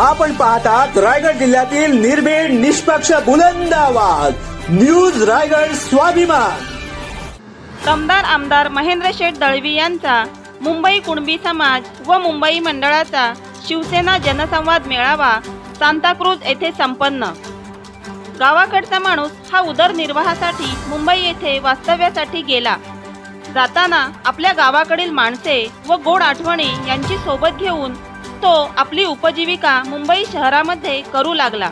आपण पाहतात रायगड जिल्ह्यातील निर्भीड निष्पक्ष बुलंद आवाज न्यूज रायगड स्वाभिमान। दमदार आमदार महेंद्र शेठ दळवी यांचा मुंबई कुणबी समाज व मुंबई मंडळाचा शिवसेना जनसंवाद मेळावा सांताक्रूज येथे संपन्न। गावाकडचा माणूस हा उदरनिर्वाहासाठी मुंबई येथे वास्तव्यासाठी गेला। जाताना आपल्या गावाकडील माणसे व गोड आठवणी यांची सोबत घेऊन तो आपली उपजीविका मुंबई शहरामध्ये करू लागला।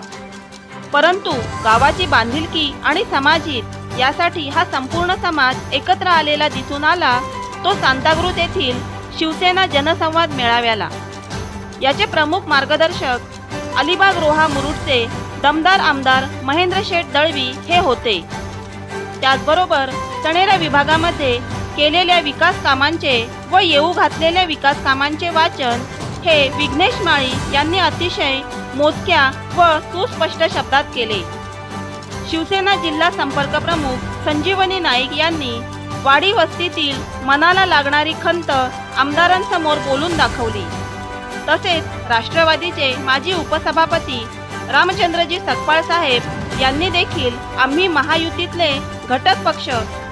परंतु गावाची बांधिलकी आणि समाजहित यासाठी हा संपूर्ण समाज एकत्र आलेला दिसून आला तो सांताक्रूज येथील शिवसेना जनसंवाद मेळाव्याला। याचे प्रमुख मार्गदर्शक अलिबाग रोहा मुरुडचे दमदार आमदार महेंद्र शेठ दळवी हे होते। त्याचबरोबर सणेरा विभागामध्ये केलेल्या विकास कामांचे व येऊ घातलेल्या विकास कामांचे वाचन हे विघ्नेश माळी यांनी अतिशय मोजक्या व सुस्पष्ट शब्दात केले। शिवसेना जिल्हा संपर्क प्रमुख संजीवनी नाईक यांनी वाडी वस्तीतील मनाला लागणारी खंत आमदारांसमोर बोलून दाखवली। तसेच राष्ट्रवादीचे माजी उपसभापती रामचंद्रजी सकपाळ साहेब यांनी देखील आम्ही महायुतीतले घटक पक्ष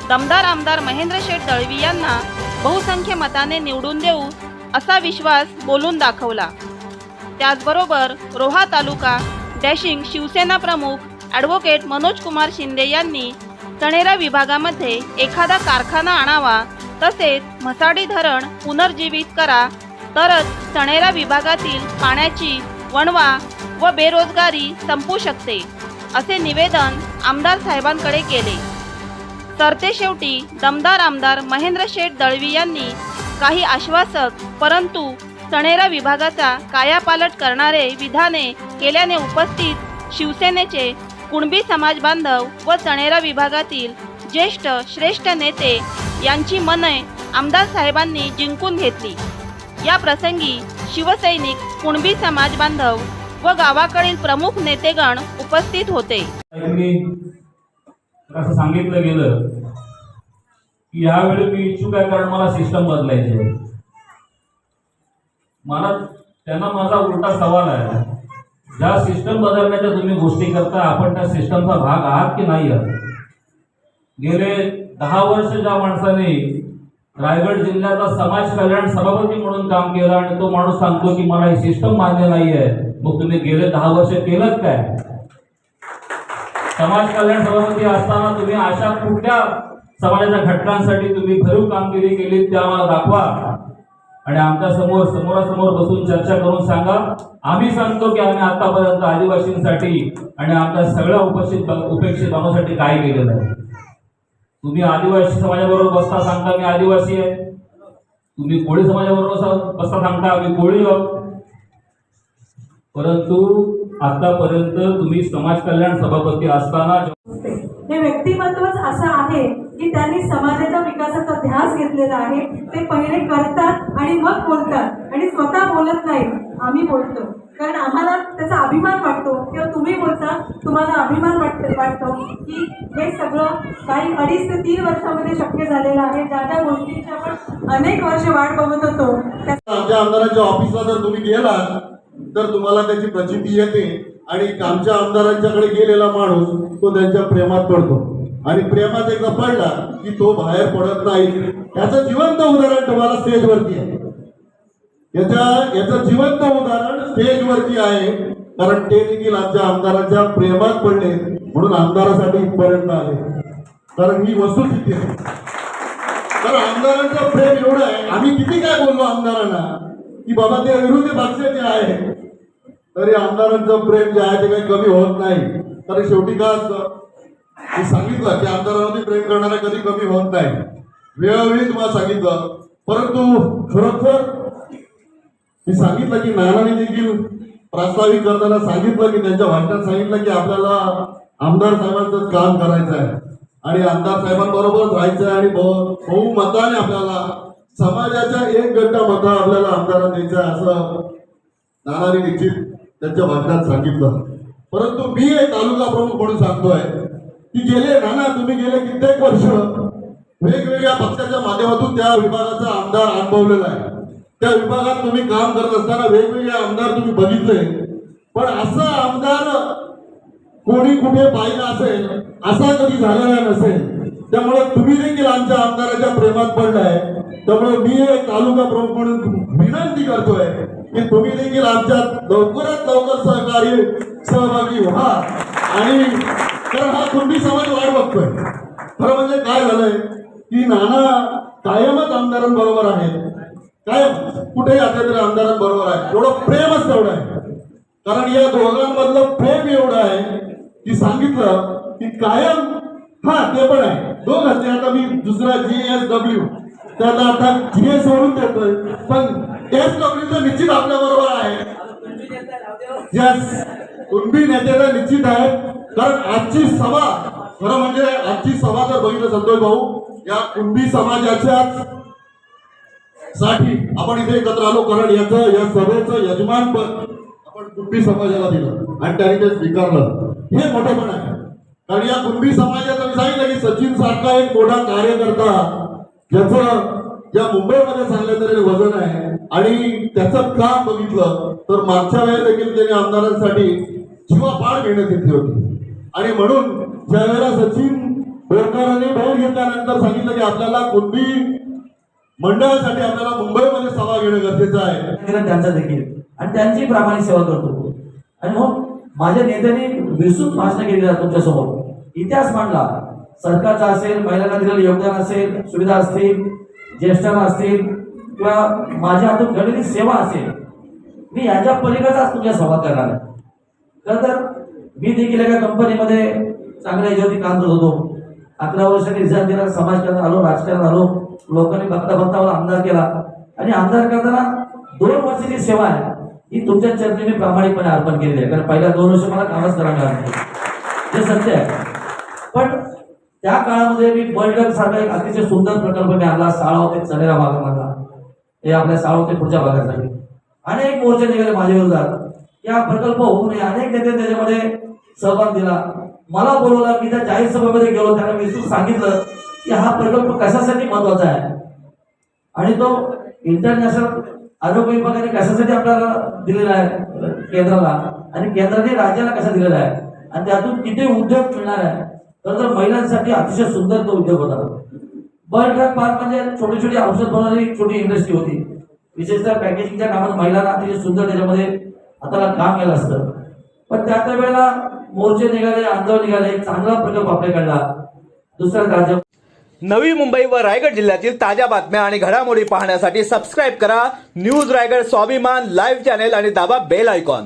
दमदार आमदार महेंद्र शेठ दळवी यांना बहुसंख्य मताने निवडून देऊ असा विश्वास बोलून दाखवला। त्याचबरोबर रोहा तालुका डॅशिंग शिवसेना प्रमुख ॲडव्होकेट मनोज कुमार शिंदे यांनी सणेरा विभागामध्ये एखादा कारखाना आणावा, तसेच म्हसाडी धरण पुनर्जीवित करा, तरच सणेरा विभागातील पाण्याची वणवा व बेरोजगारी संपू शकते, असे निवेदन आमदार साहेबांकडे केले। सरतेशेवटी दमदार आमदार महेंद्र शेठ दळवी यांनी काही आश्वासक परंतु सणेरा विभागाचा कायापालट करणारे विधाने केल्याने उपस्थित शिवसेनेचे कुणबी समाज बांधव व सणेरा विभागातील ज्येष्ठ श्रेष्ठ नेते यांची मने आमदार साहेबांनी जिंकून घेतली। या प्रसंगी शिवसैनिक, कुणबी समाज बांधव व गावाकडील प्रमुख नेतेगण उपस्थित होते। असं सांगितलं गेलं की यावेळी मी इच्छुक आहे कारण मला सिस्टम बदलायची आहे। मला त्यांना माझा उलटा सवाल आहे, ज्या सिस्टम बदलण्याच्या तुम्ही गोष्टी करता आपण त्या सिस्टमचा भाग आहात की नाही आहात? गेले 10 वर्ष ज्या माणसाने रायगड जिल्ह्याचा समाज कल्याण सभापती म्हणून काम केलं आणि तो माणूस सांगतो की मला ही सिस्टम मान्य नाही आहे, मग तुम्ही गेले 10 वर्ष केलं काय? समाज कल्याण सभापती असताना तुम्ही अशा कुठल्या समाजाच्या घटकांसाठी तुम्ही भरीव कामगिरी केली त्या मला दाखवा आणि आमच्या समोरासमोर बसून चर्चा करून सांगा। आम्ही सांगतो की आम्ही आतापर्यंत आदिवासींसाठी आणि आमच्या सगळ्या उपेक्षित माणसासाठी काय केलेलं आहे। तुम्ही आदिवासी समाजाबरोबर बसता सांगता मी आदिवासी आहे, तुम्ही कोळी समाजाबरोबर बसता सांगता आम्ही कोळी आहोत, परंतु आतापर्यंत तुम्ही समाज कल्याण सभापती असताना हे व्यक्तिमत्वच असं आहे की त्यांनी समाजाच्या विकासाचा ध्यास घेतलेला आहे। ते पहिले करतात आणि मग बोलतात आणि स्वतः बोलत नाहीत, आम्ही बोलतो कारण आम्हाला त्याचा अभिमान वाटतो किंवा तुम्ही बोलता तुम्हाला अभिमान वाटतो की हे सगळं काही 2.5 ते 3 वर्षामध्ये शक्य झालेलं आहे। ज्या ज्या गोष्टींची आपण अनेक वर्ष वाट बघत होतो आमच्या आमदारांच्या ऑफिसला जर तुम्ही गेलात तर तुम्हाला त्याची प्रचिती येते आणि आमच्या आमदारांच्याकडे गेलेला माणूस तो त्यांच्या प्रेमात पडतो आणि प्रेमात एकदा पडला की तो बाहेर पडत नाही। याचं जिवंत उदाहरण तुम्हाला स्टेजवरती आहे, याचं जिवंत उदाहरण स्टेजवरती आहे, कारण ते देखील आमच्या आमदारांच्या प्रेमात पडले म्हणून आमदारासाठी इथपर्यंत आले, कारण ही वस्तुस्थिती आहे। तर आमदारांचं प्रेम एवढं आहे, आम्ही किती काय बोललो आमदारांना की बाबा ते विरोधी पक्षाचे आहे, तरी आमदारांचं प्रेम जे आहे ते काही कमी होत नाही। तर शेवटी का असतं मी सांगितलं की आमदारांवरती प्रेम करणारा कधी कमी होत नाही, वेळोवेळी तुम्हाला सांगितलं। परंतु खरोखर मी सांगितलं की नानाने देखील प्रास्ताविक करताना सांगितलं की त्यांच्या भाषणात सांगितलं की आपल्याला आमदार साहेबांचं काम करायचं आहे आणि आमदार साहेबांबरोबरच राहायचं आहे आणि बहुमताने आपल्याला समाजाच्या 1 मतं आपल्याला आमदारांना द्यायचं आहे असं नानाने देखील त्यांच्या भाषणात सांगितलं। परंतु मी एक तालुका प्रमुख म्हणून सांगतोय की तुम्ही गेले कित्येक वर्ष वेगवेगळ्या पक्षाच्या माध्यमातून त्या विभागाचा आमदार अनुभवलेला आहे। त्या विभागात तुम्ही काम करत असताना वेगवेगळे आमदार तुम्ही बघितले पण असं आमदार कोणी कुठे पाहिलं असेल, असा कधी झालेला नसेल. त्यामुळे तुम्ही देखील आमच्या आमदाराच्या प्रेमात पडलाय. त्यामुळे मी एक तालुका प्रमुख म्हणून विनंती करतोय की तुम्ही देखील आमच्यात लवकरात लवकर सहभागी व्हा. आणि कारण हा कुणबी समाज वाट बघतोय. खरं म्हणजे काय झालंय की नाना कायमच आमदारांबरोबर आहेत. कायम कुठे जाते तरी आमदारांबरोबर आहे. एवढं प्रेमच तेवढं आहे. कारण या दोघांमधलं प्रेम एवढं आहे की सांगितलं की कायम हा ते पण आहे दोघांचे. आता मी दुसरा GSW त्याला आता GS वरून देतोय, पण SW निश्चित आपल्या बरोबर आहे. यस, कुणबी नेते तर निश्चित आहेत. कारण आजची सभा, खरं म्हणजे आजची सभा जर बघितलं संतोष भाऊ, या कुणबी समाजाच्याच साठी आपण इथे एकत्र आलो. कारण या सभेचं यजमानपद आपण कुणबी समाजाला दिलं आणि त्यांनी ते स्वीकारलं. हे मोठेपण आहे. कारण या कुणबी समाजाचं मी सांगितलं की सचिन सारखा एक मोठा कार्यकर्ता ज्याचं या मुंबईमध्ये सांगलं तरी वजन आहे. आणि त्याचं काम बघितलं तर मागच्या वेळेस देखील त्यांनी आमदारांसाठी जीवापाड मेहनत घेतली होती. आणि म्हणून ज्या वेळेला सचिन बोरकरांनी भेट घेतल्यानंतर सांगितलं की आपल्याला कुणबी मंडळासाठी आपल्याला मुंबईमध्ये सभा घेणं गरजेचं आहे. त्यांचा देखील आणि त्यांची प्रामाणिक सेवा करतो. आणि मग माझ्या नेत्यांनी विस्तृत भाषण केली तुमच्या समोर. इतिहास मांडला, सरकारचा असेल, महिलांना दिलेलं योगदान असेल, सुविधा असतील, ज्येष्ठांना असतील किंवा माझ्या हातून घडलेली सेवा असेल. मी याच्या पलीकडचाच तुमच्या संवाद करणार आहे. खरं तर मी देखील एका कंपनीमध्ये चांगल्या याच्यावरती काम करत होतो. 11 वर्षांनी रिझाईन दिला, समाजकारणात आलो, राजकारणात आलो. लोकांनी बघता बघता मला आमदार केला. आणि आमदार करताना 2 वर्षाची सेवा आहे ही तुमच्या चरणी मी प्रामाणिकपणे अर्पण केलेली आहे. कारण पहिल्या 2 वर्ष मला कामच करावं लागलं, हे सत्य आहे. पण त्या काळामध्ये मी बळगड सारखा एक अतिशय सुंदर प्रकल्प मी आणला. साळाव ते चनेरा भागामधला, हे आपल्या साळाव ते पुढच्या भागासाठी अनेक मोर्चे निघाले माझ्या विरोधात की हा प्रकल्प होऊ नये. अनेक नेते त्याच्यामध्ये सहभाग दिला. मला बोलवलं, मी त्या जाहीर सभेमध्ये गेलो. त्यांना विस्तृत सांगितलं की हा प्रकल्प कशासाठी महत्वाचा आहे आणि तो इंटरनॅशनल आरोग्य विभागाने कशासाठी आपल्याला दिलेला आहे केंद्राला, आणि केंद्राने राज्याला कसा दिलेला आहे, आणि त्यातून किती उद्योग मिळणार आहे. तर महिलांसाठी अतिशय सुंदर तो उद्योग होता. बल्क पार्क म्हणजे छोटी छोटी औषध बनवणारी छोटी इंडस्ट्री होती. विशेषतः पॅकेजिंगच्या कामात महिलांना अतिशय सुंदर त्याच्यामध्ये हाताला काम केलं असतं. पण त्या वेळेला मोर्चे निघाले, आंदोलन निघाले. एक चांगला प्रकल्प आपल्याकडला दुसऱ्या राज्य. नवी मुंबई व रायगड जिल्ह्यातील ताज्या बातम्या आणि घडामोडी पाहण्यासाठी सबस्क्राईब करा न्यूज रायगड स्वाभिमान लाईव्ह चॅनेल आणि दाबा बेल आयकॉन.